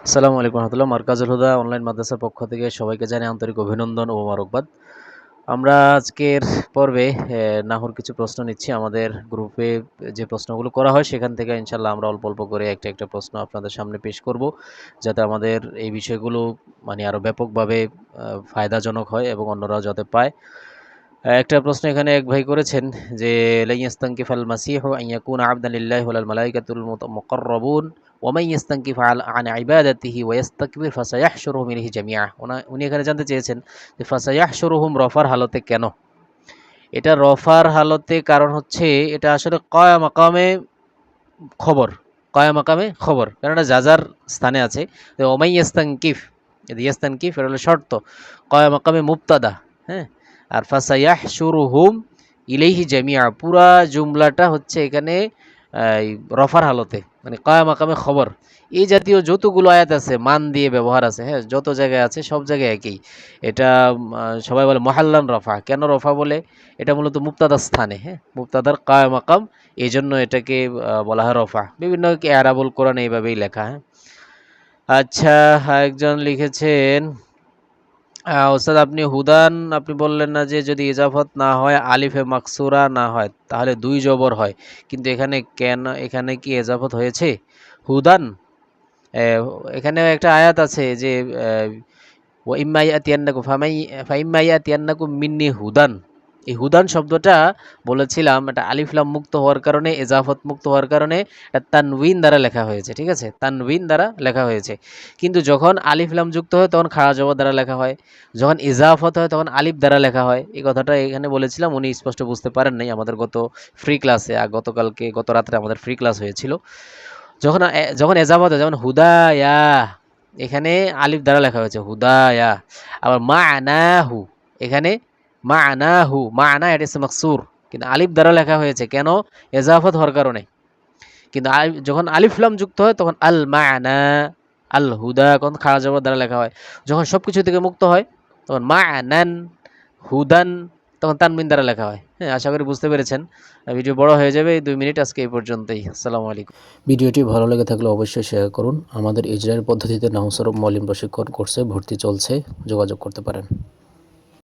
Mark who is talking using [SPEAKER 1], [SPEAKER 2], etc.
[SPEAKER 1] আসসালামু আলাইকুম রহমতুল্লাহ। মার্কাজুল হুদা অনলাইন মাদ্রাসার পক্ষ থেকে সবাইকে জানাই আন্তরিক অভিনন্দন ও মোবারকবাদ। আমরা আজকের পর্বে নাহর কিছু প্রশ্ন নিচ্ছি। আমাদের গ্রুপে যে প্রশ্নগুলো করা হয় সেখান থেকে ইনশাআল্লাহ আমরা অল্প অল্প করে একটা প্রশ্ন আপনাদের সামনে পেশ করব, যাতে আমাদের এই বিষয়গুলো মানে আরও ব্যাপকভাবে ফায়দাজনক হয় এবং অন্যরাও যাতে পায়। একটা প্রশ্ন এখানে এক ভাই করেছেন যে লা ইয়াস্তানকিফাল মাসিহু আন ইয়াকুনা আবদান লিল্লাহি ওয়াল মালাইকাতুল মুকাররাবুন ওয়া মান ইয়াস্তানকিফ আন ইবাদাতিহি ওয়া ইয়াস্তাকবির ফাসায়াহশুরুহুম ইলাইহি জামিআ। উনি এখানে জানতে চেয়েছেন যে ফাসায়াহশুরুহুম রফার হালতে কেন? এটা রফার হালতে কারণ হচ্ছে এটা আসলে কয়া মাকামে খবর, কয়া মাকামে খবর, কারণ এটা যার স্থানে আছে। ওমাই ইয়াস্তানকিফ, ইয়াস্তানকিফ এটা হলো শর্ত, কয়া মাকামে মুবতাদা। হ্যাঁ, আর ফাসায়াহশুরুহুম ইলাইহি জামিআ পুরা জুমলাটা হচ্ছে এখানে রফার হালতে, মানে কয়া মাকামে খবর। এই জাতীয় যতগুলো আয়াত আছে মান দিয়ে ব্যবহার আছে, হ্যাঁ, যত জায়গায় আছে সব জায়গায় একই। এটা সবাই বলে মহাল্লান রফা। কেন রফা বলে? এটা মূলত মুবতাদার স্থানে, হ্যাঁ, মুবতাদার কায়া মাকাম, এই জন্য এটাকে বলা হয় রফা। বিভিন্ন এরাবুল কোরআন এইভাবেই লেখা। হ্যাঁ, আচ্ছা, একজন লিখেছেন ওস্তাদ আপনি হুদান আপনি বললেন না যে যদি ইজাফত না হয় আলিফে মাকসুরা না হয় তাহলে দুই জবর হয়, কিন্তু এখানে কেন, এখানে কি ইজাফত হয়েছে হুদান? এখানে একটা আয়াত আছে যে ও ইম্মা ইয়াতিয়ান্নাকুম ফাইম্মা ইয়াতিয়ান্নাকুম মিন্নি হুদান। এই হুদান শব্দটা বলেছিলাম এটা আলিফ লাম মুক্ত হওয়ার কারণে, এজাফত মুক্ত হওয়ার কারণে এটা তানউইন দ্বারা লেখা হয়েছে, ঠিক আছে, তানউইন দ্বারা লেখা হয়েছে। কিন্তু যখন আলিফ লাম যুক্ত হয় তখন খাড়া জবর দ্বারা লেখা হয়, যখন ইজাফত হয় তখন আলিফ দ্বারা লেখা হয়। এই কথাটা এখানে বলেছিলাম, উনি স্পষ্ট বুঝতে পারেন নাই আমাদের গত ফ্রি ক্লাসে। গতকালকে গত রাত্রে আমাদের ফ্রি ক্লাস হয়েছিল। যখন যখন এজাফত হয়, যেমন হুদায়া, এখানে আলিফ দ্বারা লেখা হয়েছে হুদায়া। আবার মা'নাহু, এখানে মা'নাহু, মা'না এটা ইসম মাকসুর, কিন্তু আলিফ দ্বারা লেখা হয়েছে কেন? এজাফত হওয়ার কারণে। কিন্তু যখন আলিফ লাম যুক্ত হয় তখন আল মা'না, আল হুদা কোন খাড়া জবর দ্বারা লেখা হয়। যখন সবকিছু থেকে মুক্ত হয় তখন মা'নান, হুদান, তখন তানবিন দ্বারা লেখা হয়। হ্যাঁ, আশা করি বুঝতে পেরেছেন। ভিডিও বড় হয়ে যাবে, 2 মিনিট, আজকে এই পর্যন্তই। আসসালামু আলাইকুম। ভিডিওটি ভালো লেগে থাকলে অবশ্যই শেয়ার করুন। আমাদের ইজরায়েল পদ্ধতিতে নাহু সরফ মৌলিম প্রশিক্ষণ কোর্সে ভর্তি চলছে, যোগাযোগ করতে পারেন।